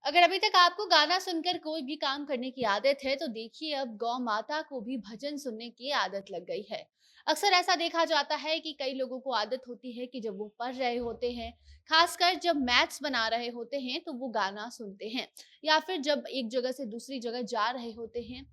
अगर अभी तक आपको गाना सुनकर कोई भी काम करने की आदत है, तो देखिए अब गौ माता को भी भजन सुनने की आदत लग गई है। अक्सर ऐसा देखा जाता है कि कई लोगों को आदत होती है कि जब वो पढ़ रहे होते हैं, खासकर जब मैथ्स बना रहे होते हैं, तो वो गाना सुनते हैं। या फिर जब एक जगह से दूसरी जगह जा रहे होते हैं,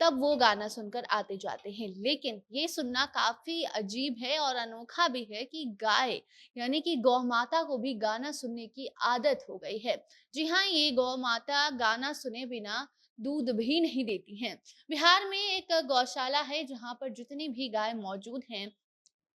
तब वो गाना सुनकर आते जाते हैं। लेकिन ये सुनना काफ़ी अजीब है और अनोखा भी है कि गाय यानी कि गौ माता को भी गाना सुनने की आदत हो गई है। जी हाँ, ये गौ माता गाना सुने बिना दूध भी नहीं देती हैं। बिहार में एक गौशाला है जहाँ पर जितनी भी गाय मौजूद हैं,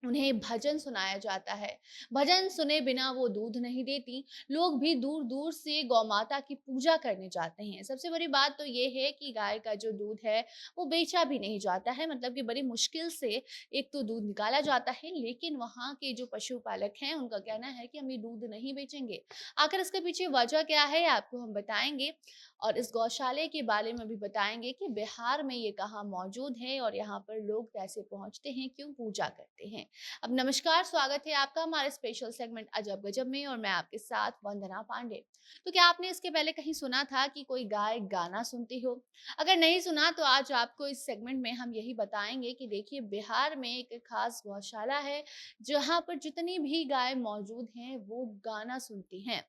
उन्हें भजन सुनाया जाता है। भजन सुने बिना वो दूध नहीं देती। लोग भी दूर-दूर से गौ माता की पूजा करने जाते हैं। सबसे बड़ी बात तो ये है कि गाय का जो दूध है, वो बेचा भी नहीं जाता है। मतलब कि बड़ी मुश्किल से एक तो दूध निकाला जाता है, लेकिन वहाँ के जो पशुपालक हैं, उनका कहना है कि हम ये दूध नहीं बेचेंगे। आखिर इसके पीछे वजह क्या है, आपको हम बताएँगे और इस गौशाले के बारे में भी बताएँगे कि बिहार में ये कहाँ मौजूद है और यहाँ पर लोग कैसे पहुँचते हैं, क्यों पूजा करते हैं। अब नमस्कार, स्वागत है आपका हमारे स्पेशल सेगमेंट अजब गजब में और मैं आपके साथ वंदना पांडे। तो क्या आपने इसके पहले कहीं सुना था कि कोई गाय गाना सुनती हो? अगर नहीं सुना तो आज आपको इस सेगमेंट में हम यही बताएंगे कि देखिए बिहार में एक खास गौशाला है जहाँ पर जितनी भी गाय मौजूद हैं वो गाना सुनती हैं।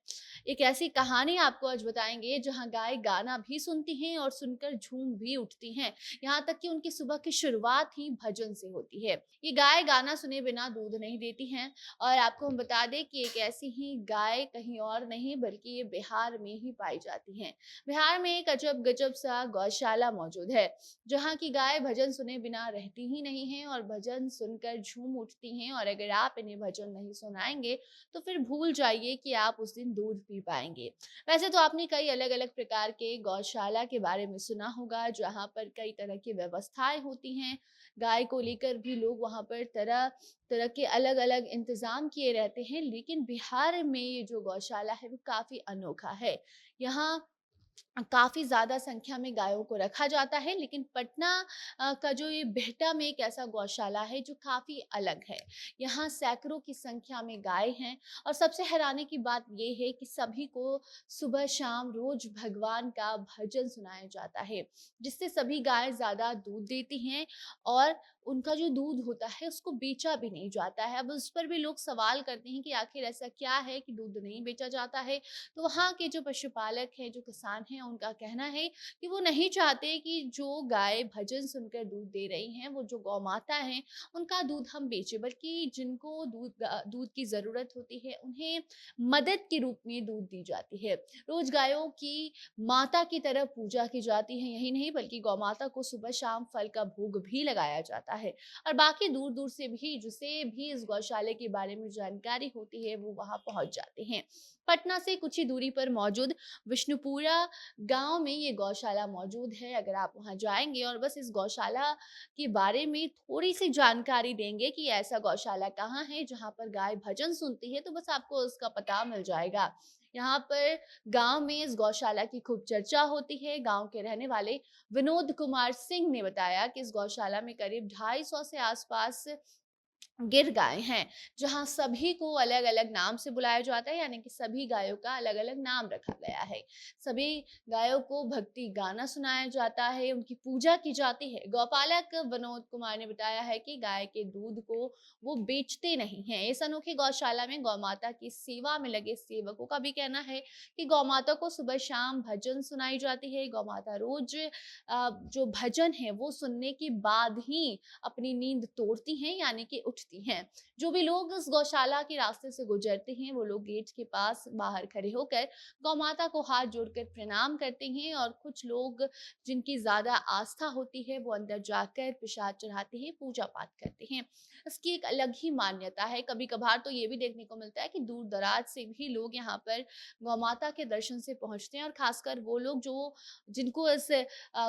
एक ऐसी कहानी आपको आज बताएंगे जहाँ गाय गाना भी सुनती हैं और सुनकर झूम भी उठती हैं। यहाँ तक कि उनकी सुबह की शुरुआत ही भजन से होती है। ये गाय गाना सुने बिना दूध नहीं देती हैं और आपको हम बता दें कि एक ऐसी ही गाय कहीं और नहीं बल्कि ये बिहार में ही पाई जाती हैं। बिहार में एक अजब गजब सा गौशाला मौजूद है जहाँ की गाय भजन सुने बिना रहती ही नहीं है और भजन सुनकर झूम उठती हैं और अगर आप इन्हें भजन नहीं सुनाएंगे तो फिर भूल जाइए कि आप उस दिन दूध पी पाएंगे। वैसे तो आपने कई अलग अलग प्रकार के गौशाला के बारे में सुना होगा जहाँ पर कई तरह की व्यवस्थाएं होती हैं। गाय को लेकर भी लोग वहाँ पर तरह-तरह के अलग-अलग इंतज़ाम किए रहते हैं, लेकिन बिहार में ये जो गौशाला है वो काफ़ी अनोखा है। यहाँ काफ़ी ज़्यादा संख्या में गायों को रखा जाता है, लेकिन पटना का जो ये बिहटा में एक ऐसा गौशाला है जो काफ़ी अलग है। यहाँ सैकड़ों की संख्या में गाय हैं और सबसे हैरानी की बात ये है कि सभी को सुबह-शाम रोज़ भगवान का भजन सुनाया जाता है, जिससे सभी गाय ज़्यादा दूध देती हैं और उनका जो दूध होता है उसको बेचा भी नहीं जाता है। अब उस पर भी लोग सवाल करते हैं कि आखिर ऐसा क्या है कि दूध नहीं बेचा जाता है? तो वहाँ के जो पशुपालक हैं, जो किसान हैं, उनका कहना है कि वो नहीं चाहते कि जो गाय भजन सुनकर दूध दे रही हैं, वो जो गौ माता हैं, उनका दूध हम बेचें, बल्कि जिनको दूध की ज़रूरत होती है, उन्हें मदद के रूप में दूध दी जाती है। रोज़ गायों की माता की तरह पूजा की जाती है, यही नहीं बल्कि गौ माता को सुबह-शाम फल का भोग भी लगाया जाता है और बाकी दूर-दूर से भी जिसे भी इस गौशाले के बारे में जानकारी होती है, वो वहाँ पहुँच जाते हैं। पटना से कुछ ही दूरी पर मौजूद विष्णुपुरा गाँव में ये गौशाला मौजूद है। अगर आप वहाँ जाएँगे और बस इस गौशाला के बारे में थोड़ी-सी जानकारी देंगे कि ऐसा गौशाला कहाँ है जहाँ पर गाय भजन सुनती है, तो बस आपको उसका पता मिल जाएगा। यहाँ पर गाँव में इस गौशाला की खूब चर्चा होती है। गाँव के रहने वाले विनोद कुमार सिंह ने बताया कि इस गौशाला में करीब 250 से आस-पास गिर गाय हैं, जहाँ सभी को अलग-अलग नाम से बुलाया जाता है, यानी कि सभी गायों का अलग-अलग नाम रखा गया है। सभी गायों को भक्ति गाना सुनाया जाता है, उनकी पूजा की जाती है। गौपालक विनोद कुमार ने बताया है कि गाय के दूध को वो बेचते नहीं हैं। इस अनोखी गौशाला में गौ माता की सेवा में लगे सेवकों का भी कहना है कि गौ माता को सुबह-शाम भजन सुनाई जाती है। गौ माता रोज़ जो भजन है, वो सुनने के बाद ही अपनी नींद तोड़ती हैं यानी कि उठती हैं। जो भी लोग इस गौशाला के रास्ते से गुजरते हैं, वो लोग गेट के पास बाहर खड़े होकर गौ माता को हाथ जोड़कर प्रणाम करते हैं और कुछ लोग जिनकी ज़्यादा आस्था होती है, वो अंदर जाकर प्रसाद चढ़ाते हैं, पूजा-पाठ करते हैं। इसकी एक अलग ही मान्यता है। कभी-कभार तो ये भी देखने को मिलता है कि दूर-दराज से भी लोग यहाँ पर गौ माता के दर्शन से पहुँचते हैं और खासकर वो लोग जो जिनको इस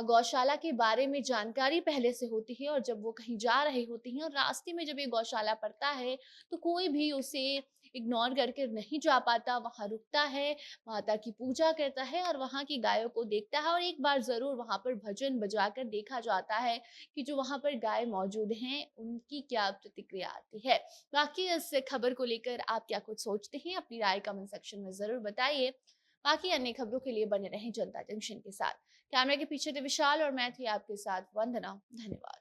गौशाला के बारे में जानकारी पहले से होती है और जब वो कहीं जा रहे होते हैं और रास्ते में जब ये गौशाला पड़ता है, तो कोई भी उसे इग्नोर करके नहीं जा पाता, वहाँ रुकता है, माता की पूजा करता है और वहाँ की गायों को देखता है और एक बार ज़रूर वहाँ पर भजन बजाकर देखा जाता है कि जो वहाँ पर गाय मौजूद हैं, उनकी क्या प्रतिक्रिया आती है। बाकी इस खबर को लेकर आप क्या कुछ सोचते हैं? अपनी राय कमेंट सेक्शन में ज़रूर बताइए। बाकी अन्य खबरों के लिए बने रहें जनता जंक्शन के साथ। कैमरे के पीछे थे विशाल और मैं थी आपके साथ वंदना। धन्यवाद।